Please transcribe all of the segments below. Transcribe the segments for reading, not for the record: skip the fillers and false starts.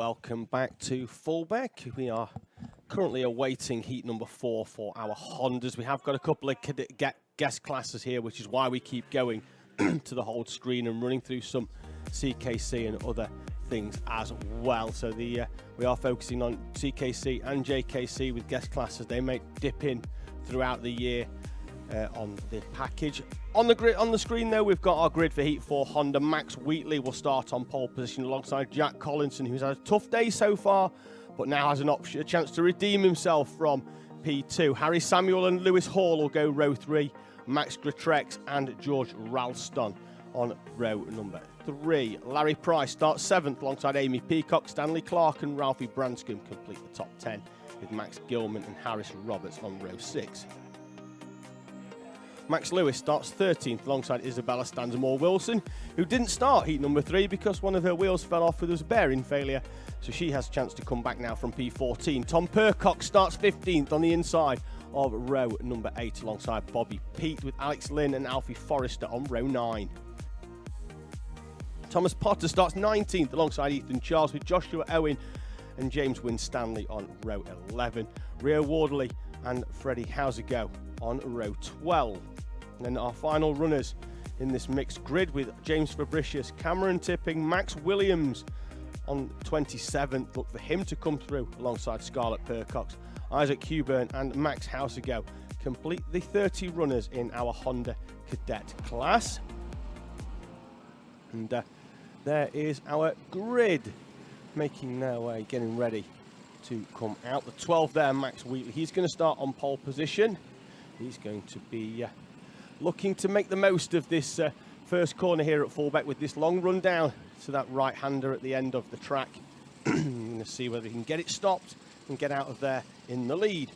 welcome back to Fulbeck. We are currently awaiting heat number 4 for our Hondas. We have got a couple of guest classes here, which is why we keep going to the whole screen and running through some CKC and other things as well. So we are focusing on CKC and JKC with guest classes. They may dip in throughout the year on the package. On the screen though, we've got our grid for Heat 4 Honda. Max Wheatley will start on pole position alongside Jack Collinson, who's had a tough day so far, but now has a chance to redeem himself from P2. Harry Samuel and Lewis Hall will go row 3. Max Gritrex and George Ralston on row number 3. Larry Price starts 7th alongside Amy Peacock. Stanley Clark and Ralphie Branscombe complete the top 10 with Max Gilman and Harris Roberts on row 6. Max Lewis starts 13th alongside Isabella Stanzamore-Wilson, who didn't start heat number 3 because one of her wheels fell off with a bearing failure, so she has a chance to come back now from P14. Tom Percock starts 15th on the inside of row number 8 alongside Bobby Pete, with Alex Lynn and Alfie Forrester on row 9. Thomas Potter starts 19th alongside Ethan Charles, with Joshua Owen and James Winstanley on row 11. Rio Wardley and Freddie Hauser on row 12. And then our final runners in this mixed grid, with James Fabricius, Cameron Tipping, Max Williams on 27th. Look for him to come through alongside Scarlett Percox, Isaac Huburn and Max Hauser complete the 30 runners in our Honda Cadet class. And there is our grid making their way, getting ready to come out. The 12 there, Max Wheatley. He's going to start on pole position. He's going to be looking to make the most of this first corner here at Fulbeck with this long run down to that right-hander at the end of the track. We're going to see whether he can get it stopped and get out of there in the lead.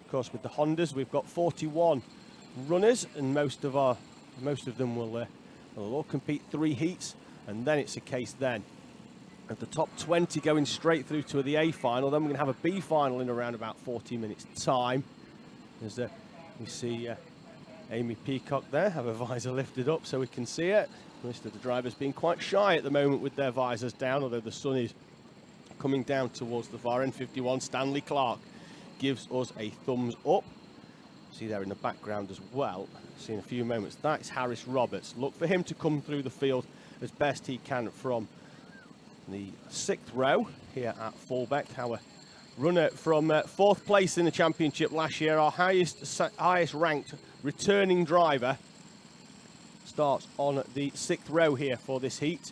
Of course, with the Hondas, we've got 41 runners, and most of them will all compete 3 heats, and then it's a case then of the top 20 going straight through to the A final. Then we're going to have a B final in around about 40 minutes time. As we see Amy Peacock there have her visor lifted up so we can see it. Most of the drivers being quite shy at the moment with their visors down, although the sun is coming down towards the far end. 51 Stanley Clark gives us a thumbs up. See there in the background as well, see in a few moments, that's Harris Roberts. Look for him to come through the field as best he can from the 6th row here at Fulbeck. Our runner from 4th place in the championship last year, our highest ranked returning driver, starts on the 6th row here for this heat.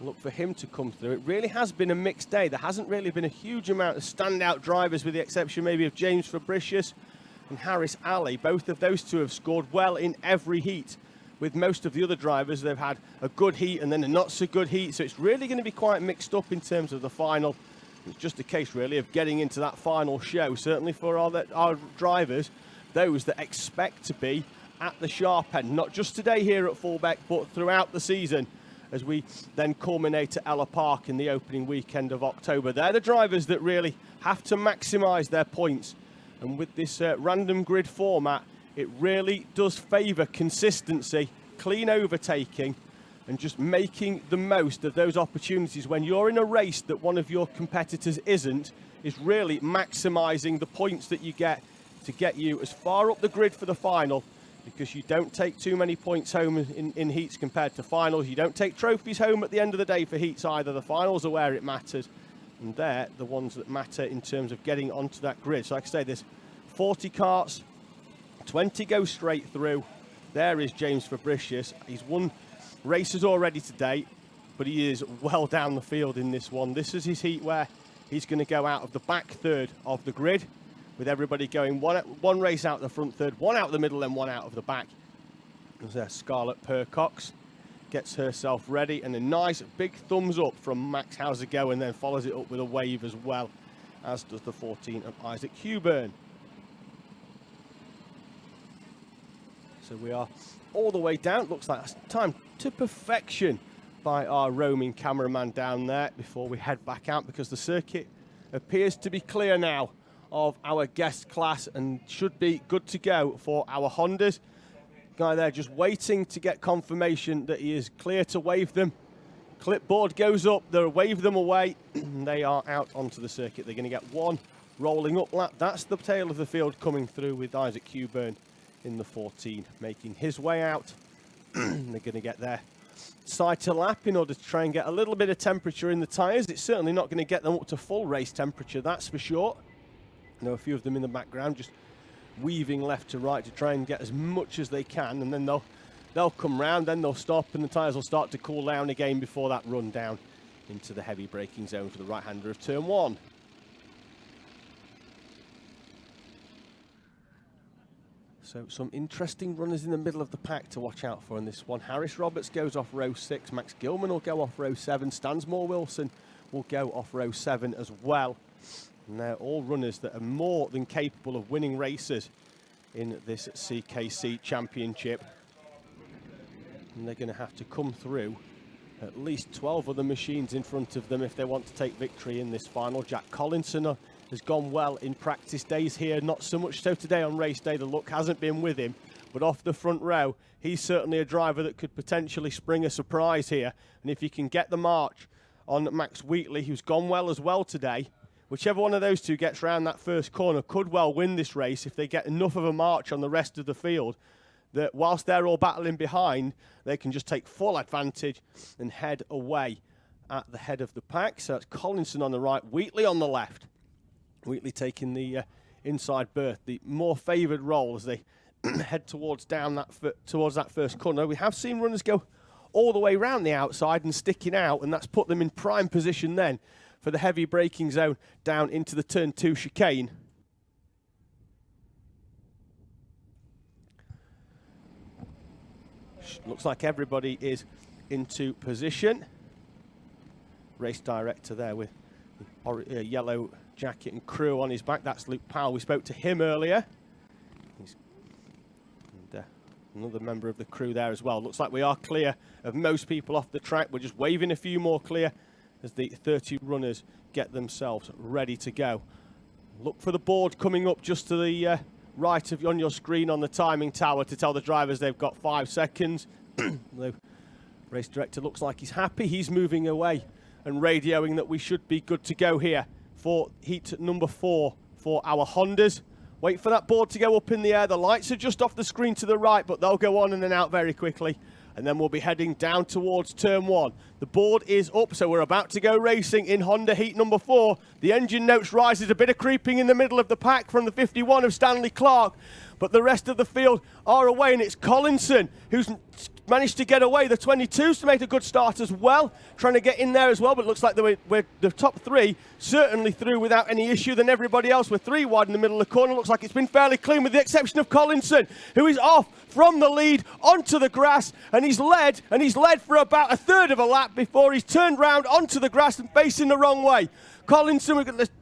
Look for him to come through. It really has been a mixed day. There hasn't really been a huge amount of standout drivers, with the exception maybe of James Fabricius and Harris Alley. Both of those two have scored well in every heat. With most of the other drivers, they've had a good heat and then a not so good heat, so it's really going to be quite mixed up in terms of the final. It's just a case really of getting into that final show, certainly for our drivers, those that expect to be at the sharp end, not just today here at Fulbeck, but throughout the season, as we then culminate at Ella Park in the opening weekend of October. They're the drivers that really have to maximise their points, and with this random grid format, it really does favour consistency, clean overtaking, and just making the most of those opportunities when you're in a race that one of your competitors isn't, is really maximising the points that you get to get you as far up the grid for the final, because you don't take too many points home in heats compared to finals. You don't take trophies home at the end of the day for heats either. The finals are where it matters, and they're the ones that matter in terms of getting onto that grid. So like I say, there's 40 carts, 20 go straight through. There is James Fabricius. He's won races already today, but he is well down the field in this one. This is his heat where he's going to go out of the back third of the grid, with everybody going one race out the front third, one out the middle, and one out of the back. There's Scarlett Percox gets herself ready, and a nice big thumbs up from Max Hauser, and then follows it up with a wave as well, as does the 14 of Isaac Huburn. So we are all the way down. Looks like it's time to perfection by our roaming cameraman down there before we head back out, because the circuit appears to be clear now of our guest class and should be good to go for our Hondas. Guy there just waiting to get confirmation that he is clear to wave them. Clipboard goes up, they wave them away, they are out onto the circuit. They're going to get one rolling up lap. That's the tail of the field coming through with Isaac Cuburn in the 14, making his way out. They're going to get their side to lap in order to try and get a little bit of temperature in the tyres. It's certainly not going to get them up to full race temperature, that's for sure. I know a few of them in the background just weaving left to right to try and get as much as they can, and then they'll come round, then they'll stop, and the tyres will start to cool down again before that run down into the heavy braking zone for the right-hander of turn 1. So some interesting runners in the middle of the pack to watch out for in this one. Harris Roberts goes off row 6, Max Gilman will go off row 7, Stansmore Wilson will go off row 7 as well. And they're all runners that are more than capable of winning races in this CKC Championship. And they're going to have to come through at least 12 other machines in front of them if they want to take victory in this final. Jack Collinson has gone well in practice days here, not so much so today on race day. The luck hasn't been with him, but off the front row, he's certainly a driver that could potentially spring a surprise here. And if you can get the march on Max Wheatley, who's gone well as well today, whichever one of those two gets round that first corner could well win this race if they get enough of a march on the rest of the field that whilst they're all battling behind, they can just take full advantage and head away at the head of the pack. So that's Collinson on the right, Wheatley on the left. Wheatley taking the inside berth, the more favoured role as they head towards that first corner. We have seen runners go all the way round the outside and sticking out, and that's put them in prime position then for the heavy braking zone down into the turn 2 chicane. Looks like everybody is into position. Race director there with the yellow jacket and crew on his back. That's Luke Powell. We spoke to him earlier. And, another member of the crew there as well. Looks like we are clear of most people off the track. We're just waving a few more clear as the 30 runners get themselves ready to go. Look for the board coming up just to the right of on your screen on the timing tower to tell the drivers they've got 5 seconds. The race director looks like he's happy. He's moving away and radioing that we should be good to go here for heat number 4 for our Hondas. Wait for that board to go up in the air. The lights are just off the screen to the right, but they'll go on and then out very quickly. And then we'll be heading down towards turn 1. The board is up, so we're about to go racing in Honda heat number 4. The engine notes rises, a bit of creeping in the middle of the pack from the 51 of Stanley Clark. But the rest of the field are away, and it's Collinson who's managed to get away. The 22s to make a good start as well, trying to get in there as well, but it looks like the top 3 certainly through without any issue. Then everybody else, we're 3 wide in the middle of the corner. Looks like it's been fairly clean with the exception of Collinson, who is off from the lead onto the grass, and he's led for about a third of a lap before he's turned round onto the grass and facing the wrong way. Collinson,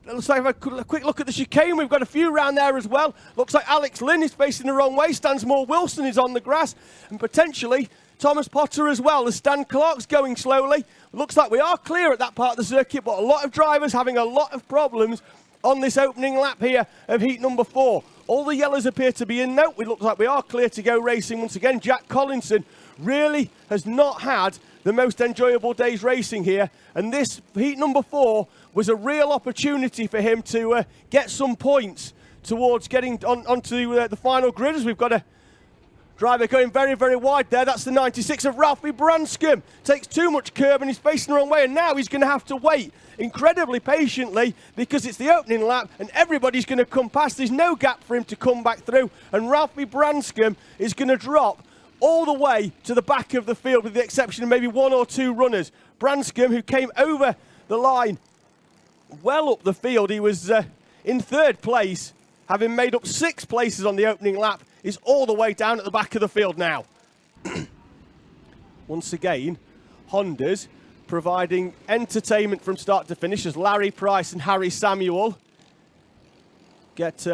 let's have a quick look at the chicane. We've got a few round there as well. Looks like Alex Lynn is facing the wrong way. Stansmore Wilson is on the grass, and potentially Thomas Potter as well, as Stan Clark's going slowly. Looks like we are clear at that part of the circuit, but a lot of drivers having a lot of problems on this opening lap here of heat number 4. All the yellows appear to be in now. It looks like we are clear to go racing once again. Jack Collinson really has not had the most enjoyable days racing here, and this heat number 4 was a real opportunity for him to get some points towards getting onto the final grid, as we've got a driver going very, very wide there. That's the 96 of Ralphie Branscombe. Takes too much curb and he's facing the wrong way, and now he's going to have to wait incredibly patiently because it's the opening lap and everybody's going to come past. There's no gap for him to come back through, and Ralphie Branscombe is going to drop all the way to the back of the field with the exception of maybe 1 or 2 runners. Branscombe, who came over the line well up the field, he was in 3rd place, having made up 6 places on the opening lap, is all the way down at the back of the field now. Once again, Hondas providing entertainment from start to finish as Larry Price and Harry Samuel get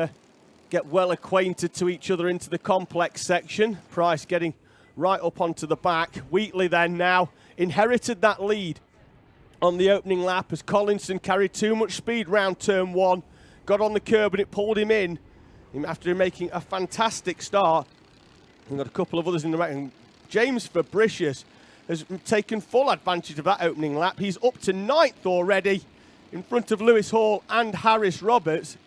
well acquainted to each other into the complex section. Price getting right up onto the back. Wheatley then now inherited that lead on the opening lap as Collinson carried too much speed round turn 1, got on the curb and it pulled him in after making a fantastic start. We've got a couple of others in the rack. James Fabricius has taken full advantage of that opening lap. He's up to 9th already in front of Lewis Hall and Harris Roberts.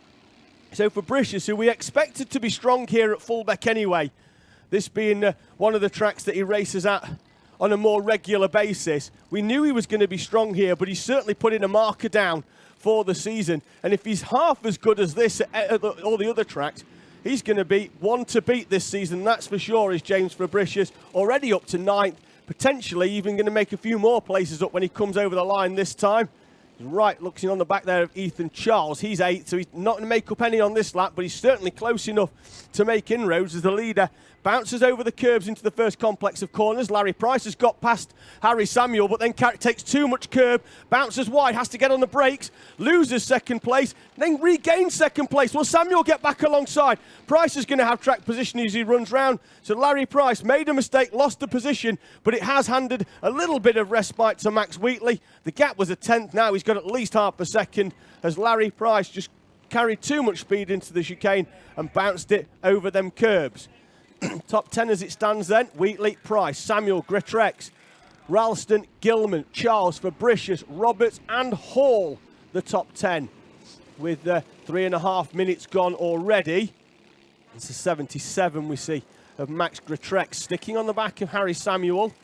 So Fabricius, who we expected to be strong here at Fulbeck anyway, this being one of the tracks that he races at on a more regular basis, we knew he was going to be strong here, but he's certainly putting a marker down for the season. And if he's half as good as this at all the other tracks, he's going to be one to beat this season, that's for sure, is James Fabricius, already up to 9th, potentially even going to make a few more places up when he comes over the line this time. Right, looking on the back there of Ethan Charles. He's 8th, so he's not going to make up any on this lap, but he's certainly close enough to make inroads as the leader bounces over the curbs into the first complex of corners. Larry Price has got past Harry Samuel, but then takes too much curb, bounces wide, has to get on the brakes, loses second place, then regains second place. Will Samuel get back alongside? Price is going to have track position as he runs round. So Larry Price made a mistake, lost the position, but it has handed a little bit of respite to Max Wheatley. The gap was a 10th now. He's got at least half a second as Larry Price just carried too much speed into the chicane and bounced it over them curbs. Top 10 as it stands then: Wheatley, Price, Samuel, Grettrex, Ralston, Gilman, Charles, Fabricius, Roberts and Hall, the top 10. With 3.5 minutes gone already. It's a 77 we see of Max Grettrex sticking on the back of Harry Samuel.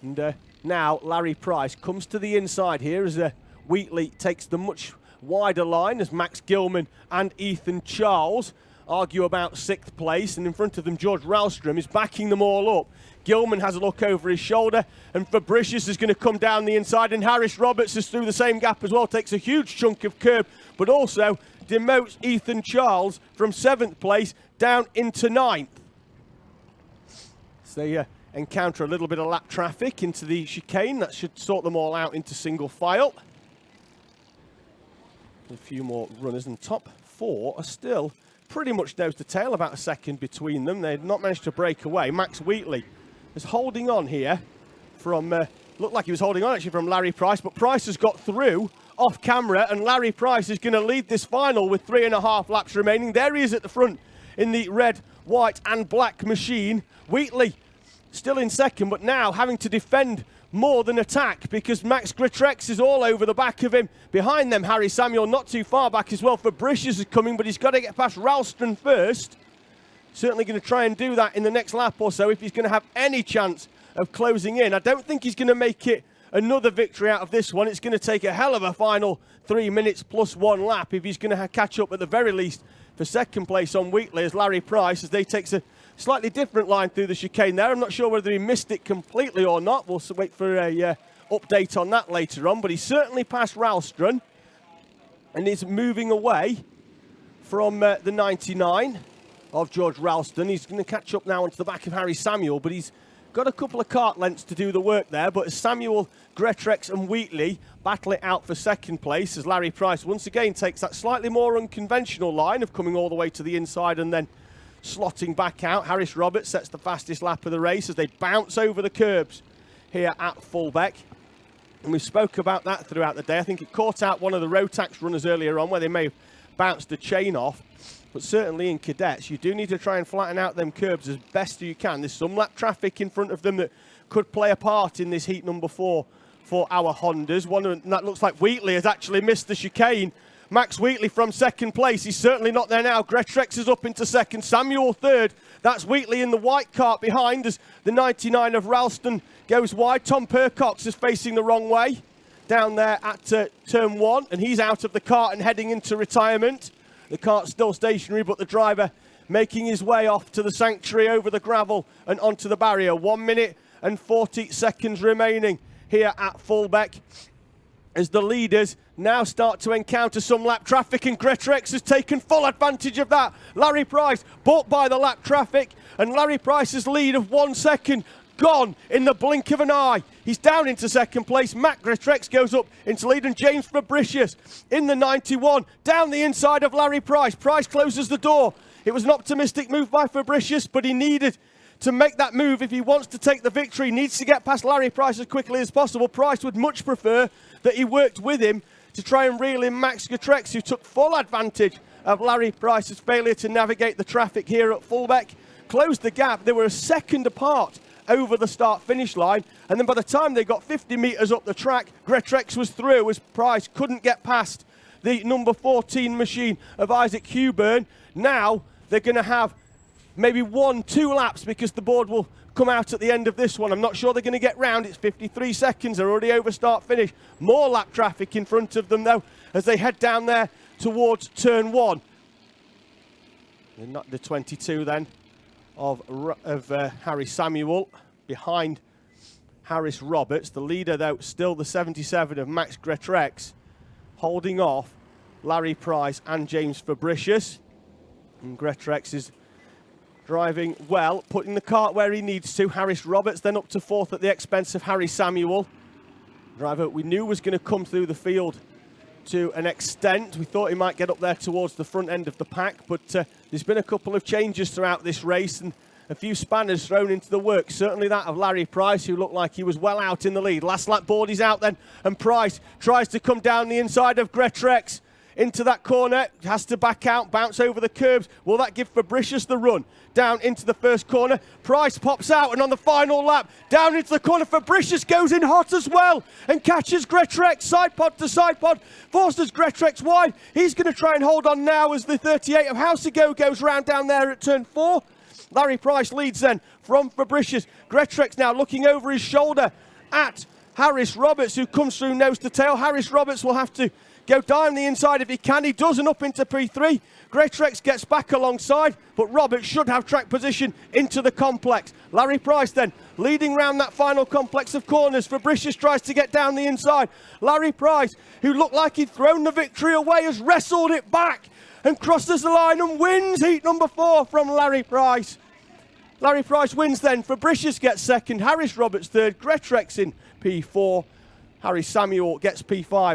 And now Larry Price comes to the inside here as Wheatley takes the much wider line as Max Gilman and Ethan Charles argue about 6th place, and in front of them George Ralstrom is backing them all up. Gilman has a look over his shoulder, and Fabricius is going to come down the inside, and Harris Roberts is through the same gap as well, takes a huge chunk of curb, but also demotes Ethan Charles from 7th place down into 9th. So they encounter a little bit of lap traffic into the chicane. That should sort them all out into single file. A few more runners, and top 4 are still pretty much nose to tail, about a second between them. They've not managed to break away. Max Wheatley is holding on here from, looked like he was holding on actually from Larry Price, but Price has got through off camera, and Larry Price is going to lead this final with 3.5 laps remaining. There he is at the front in the red, white and black machine. Wheatley still in second, but now having to defend more than attack because Max Grettrex is all over the back of him. Behind them, Harry Samuel not too far back as well. Fabricius is coming, but he's got to get past Ralston first. Certainly going to try and do that in the next lap or so if he's going to have any chance of closing in. I don't think he's going to make it another victory out of this one. It's going to take a hell of a final 3 minutes plus 1 lap if he's going to catch up at the very least for second place on Wheatley as Larry Price, as they takes a slightly different line through the chicane there. I'm not sure whether he missed it completely or not. We'll wait for a update on that later on. But he's certainly passed Ralstrom and is moving away from the 99 of George Ralston. He's going to catch up now onto the back of Harry Samuel, but he's got a couple of kart lengths to do the work there. But as Samuel, Grettrex and Wheatley battle it out for second place, as Larry Price once again takes that slightly more unconventional line of coming all the way to the inside and then slotting back out. Harris Roberts sets the fastest lap of the race as they bounce over the curbs here at Fulbeck. And we spoke about that throughout the day. I think it caught out one of the Rotax runners earlier on where they may have bounced the chain off. But certainly in cadets, you do need to try and flatten out them curbs as best you can. There's some lap traffic in front of them that could play a part in this heat number 4 for our Hondas. One of them, that looks like Wheatley has actually missed the chicane. Max Wheatley from second place. He's certainly not there now. Grettrex is up into second. Samuel third. That's Wheatley in the white cart behind as the 99 of Ralston goes wide. Tom Percox is facing the wrong way down there at turn 1, and he's out of the cart and heading into retirement. The cart's still stationary, but the driver making his way off to the sanctuary over the gravel and onto the barrier. 1 minute and 40 seconds remaining here at Fulbeck as the leaders now start to encounter some lap traffic, and Grettrex has taken full advantage of that. Larry Price bought by the lap traffic, and Larry Price's lead of 1 second gone in the blink of an eye. He's down into second place. Matt Grettrex goes up into lead, and James Fabricius in the 91 down the inside of Larry Price. Price closes the door. It was an optimistic move by Fabricius, but he needed to make that move if he wants to take the victory. He needs to get past Larry Price as quickly as possible. Price would much prefer that he worked with him to try and reel in Max Grettrex, who took full advantage of Larry Price's failure to navigate the traffic here at Fulbeck. Closed the gap. They were a second apart over the start-finish line, and then by the time they got 50 metres up the track, Rotax was through as Price couldn't get past the number 14 machine of Isaac Huburn. Now they're going to have maybe 1-2 laps because the board will come out at the end of this one. I'm not sure they're going to get round. It's 53 seconds. They're already over start-finish. More lap traffic in front of them, though, as they head down there towards turn 1. They're not the 22 then of Harry Samuel behind Harris Roberts. The leader, though, still the 77 of Max Rotax, holding off Larry Price and James Fabricius. And Rotax is driving well, putting the cart where he needs to. Harris Roberts then up to 4th at the expense of Harry Samuel. Driver we knew was going to come through the field to an extent. We thought he might get up there towards the front end of the pack, but there's been a couple of changes throughout this race and a few spanners thrown into the works. Certainly that of Larry Price, who looked like he was well out in the lead. Last lap board is out then, and Price tries to come down the inside of Rotax into that corner, has to back out, bounce over the curbs. Will that give Fabricius the run down into the first corner? Price pops out, and on the final lap, down into the corner, Fabricius goes in hot as well and catches Rotax side pod to side pod, forces Rotax wide. He's going to try and hold on now as the 38 of Housego goes round down there at turn 4. Larry Price leads then from Fabricius. Rotax now looking over his shoulder at Harris Roberts, who comes through nose to tail. Harris Roberts will have to go down the inside if he can. He does, and up into P3. Rotax gets back alongside, but Roberts should have track position into the complex. Larry Price then leading round that final complex of corners. Fabricius tries to get down the inside. Larry Price, who looked like he'd thrown the victory away, has wrestled it back and crosses the line and wins heat number 4 from Larry Price. Larry Price wins then. Fabricius gets second. Harris Roberts third. Rotax in P4. Harry Samuel gets P5.